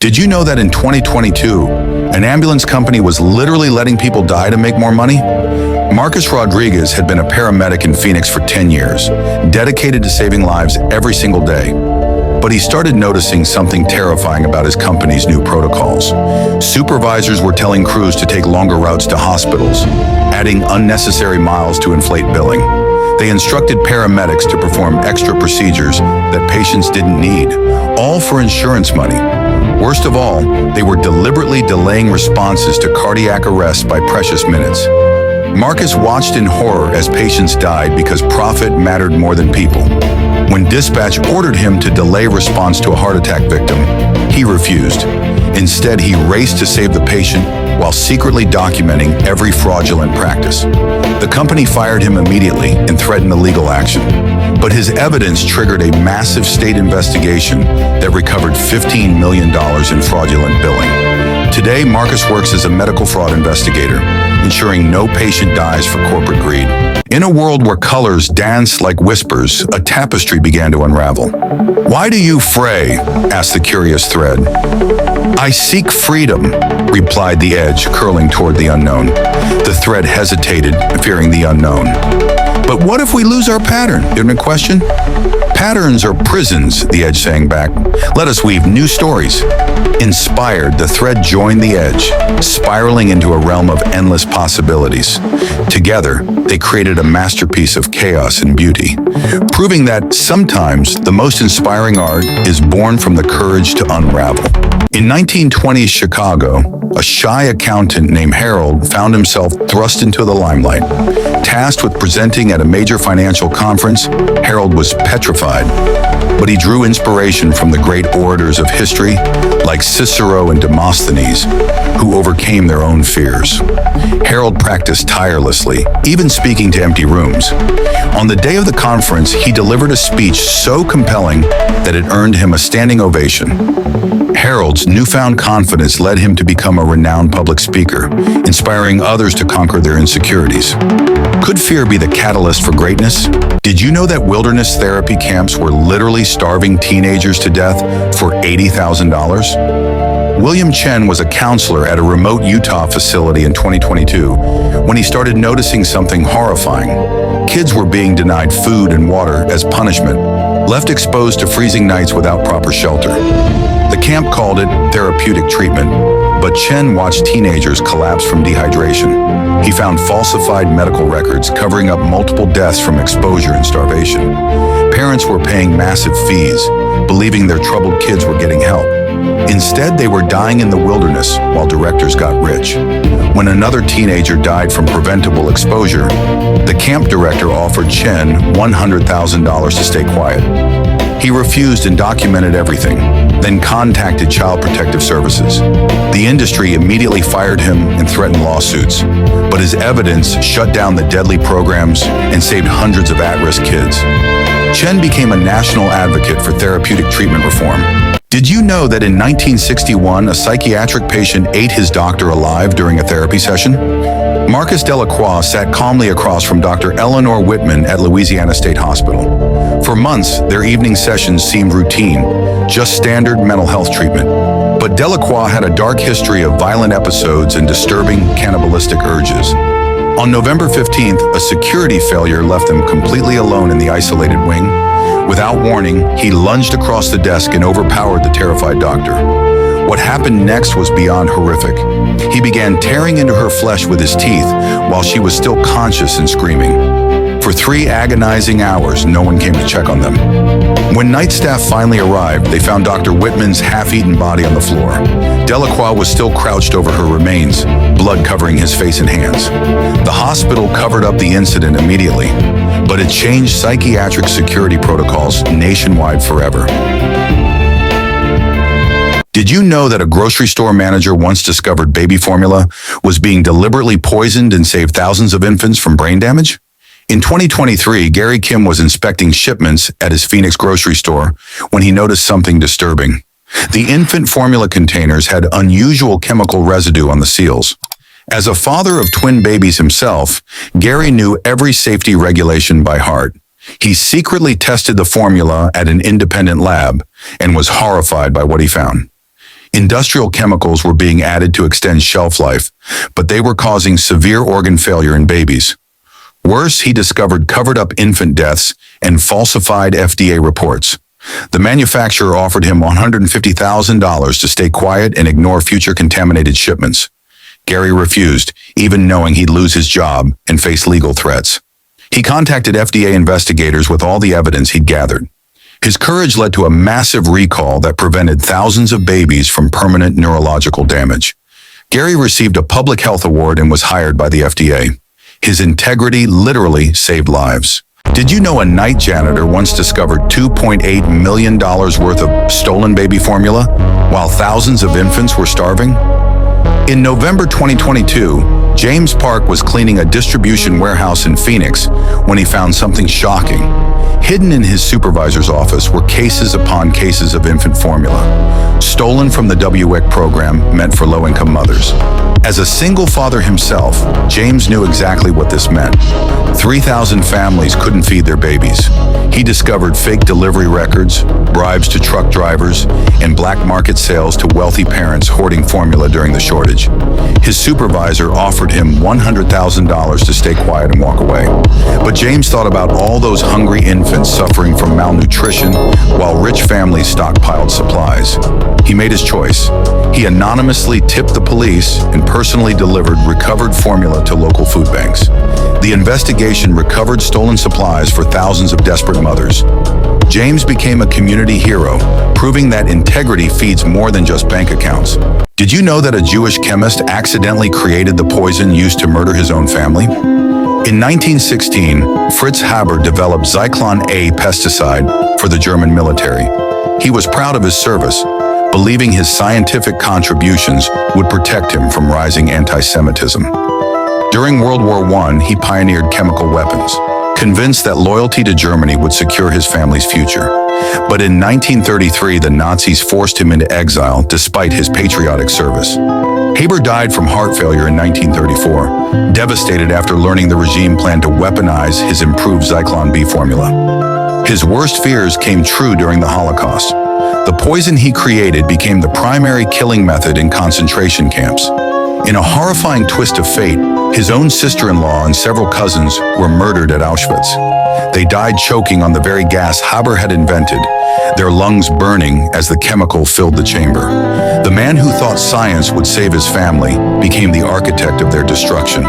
Did you know that in 2022, an ambulance company was literally letting people die to make more money? Marcus Rodriguez had been a paramedic in Phoenix for 10 years, dedicated to saving lives every single day. But he started noticing something terrifying about his company's new protocols. Supervisors were telling crews to take longer routes to hospitals, adding unnecessary miles to inflate billing. They instructed paramedics to perform extra procedures that patients didn't need, all for insurance money. Worst of all, they were deliberately delaying responses to cardiac arrests by precious minutes. Marcus watched in horror as patients died because profit mattered more than people. When dispatch ordered him to delay response to a heart attack victim, he refused. Instead, he raced to save the patient while secretly documenting every fraudulent practice. The company fired him immediately and threatened legal action. But his evidence triggered a massive state investigation that recovered $15 million in fraudulent billing. Today, Marcus works as a medical fraud investigator, ensuring no patient dies for corporate greed. In a world where colors danced like whispers, a tapestry began to unravel. "Why do you fray?" asked the curious thread. "I seek freedom," replied the edge, curling toward the unknown. The thread hesitated, fearing the unknown. "But what if we lose our pattern?" didn't it question. "Patterns are prisons," the edge sang back. "Let us weave new stories." Inspired, the thread joined the edge, spiraling into a realm of endless possibilities. Together, they created a masterpiece of chaos and beauty, proving that sometimes the most inspiring art is born from the courage to unravel. In 1920s Chicago, a shy accountant named Harold found himself thrust into the limelight. Tasked with presenting at a major financial conference, Harold was petrified. But he drew inspiration from the great orators of history like Cicero and Demosthenes, who overcame their own fears. Harold practiced tirelessly, even speaking to empty rooms. On the day of the conference, he delivered a speech so compelling that it earned him a standing ovation. Harold's newfound confidence led him to become a renowned public speaker, inspiring others to conquer their insecurities. Could fear be the catalyst for greatness? Did you know that wilderness therapy camps were literally starving teenagers to death for $80,000? William Chen was a counselor at a remote Utah facility in 2022 when he started noticing something horrifying. Kids were being denied food and water as punishment, left exposed to freezing nights without proper shelter. The camp called it therapeutic treatment, but Chen watched teenagers collapse from dehydration. He found falsified medical records covering up multiple deaths from exposure and starvation. Parents were paying massive fees, believing their troubled kids were getting help. Instead, they were dying in the wilderness while directors got rich. When another teenager died from preventable exposure, the camp director offered Chen $100,000 to stay quiet. He refused and documented everything, then contacted Child Protective Services. The industry immediately fired him and threatened lawsuits, but his evidence shut down the deadly programs and saved hundreds of at-risk kids. Chen became a national advocate for therapeutic treatment reform. Did you know that in 1961, a psychiatric patient ate his doctor alive during a therapy session? Marcus Delacroix sat calmly across from Dr. Eleanor Whitman at Louisiana State Hospital. For months, their evening sessions seemed routine, just standard mental health treatment. But Delacroix had a dark history of violent episodes and disturbing cannibalistic urges. On November 15th, a security failure left them completely alone in the isolated wing. Without warning, he lunged across the desk and overpowered the terrified doctor. What happened next was beyond horrific. He began tearing into her flesh with his teeth while she was still conscious and screaming. For 3 agonizing hours, no one came to check on them. When night staff finally arrived, they found Dr. Whitman's half-eaten body on the floor. Delacroix was still crouched over her remains, blood covering his face and hands. The hospital covered up the incident immediately, but it changed psychiatric security protocols nationwide forever. Did you know that a grocery store manager once discovered baby formula was being deliberately poisoned and saved thousands of infants from brain damage? In 2023, Gary Kim was inspecting shipments at his Phoenix grocery store when he noticed something disturbing. The infant formula containers had unusual chemical residue on the seals. As a father of twin babies himself, Gary knew every safety regulation by heart. He secretly tested the formula at an independent lab and was horrified by what he found. Industrial chemicals were being added to extend shelf life, but they were causing severe organ failure in babies. Worse, he discovered covered-up infant deaths and falsified FDA reports. The manufacturer offered him $150,000 to stay quiet and ignore future contaminated shipments. Gary refused, even knowing he'd lose his job and face legal threats. He contacted FDA investigators with all the evidence he'd gathered. His courage led to a massive recall that prevented thousands of babies from permanent neurological damage. Gary received a public health award and was hired by the FDA. His integrity literally saved lives. Did you know a night janitor once discovered $2.8 million worth of stolen baby formula while thousands of infants were starving? In November 2022, James Park was cleaning a distribution warehouse in Phoenix when he found something shocking. Hidden in his supervisor's office were cases upon cases of infant formula, stolen from the WIC program meant for low-income mothers. As a single father himself, James knew exactly what this meant. 3,000 families couldn't feed their babies. He discovered fake delivery records, bribes to truck drivers, and black market sales to wealthy parents hoarding formula during the shortage. His supervisor offered him $100,000 to stay quiet and walk away. But James thought about all those hungry infants suffering from malnutrition while rich families stockpiled supplies. He made his choice. He anonymously tipped the police and personally delivered recovered formula to local food banks. The investigation recovered stolen supplies for thousands of desperate mothers. James became a community hero, proving that integrity feeds more than just bank accounts. Did you know that a Jewish chemist accidentally created the poison used to murder his own family? In 1916, Fritz Haber developed Zyklon A pesticide for the German military. He was proud of his service, believing his scientific contributions would protect him from rising anti-Semitism. During World War I, he pioneered chemical weapons, convinced that loyalty to Germany would secure his family's future. But in 1933, the Nazis forced him into exile despite his patriotic service. Haber died from heart failure in 1934, devastated after learning the regime planned to weaponize his improved Zyklon B formula. His worst fears came true during the Holocaust. The poison he created became the primary killing method in concentration camps. In a horrifying twist of fate, his own sister-in-law and several cousins were murdered at Auschwitz. They died choking on the very gas Haber had invented, their lungs burning as the chemical filled the chamber. The man who thought science would save his family became the architect of their destruction.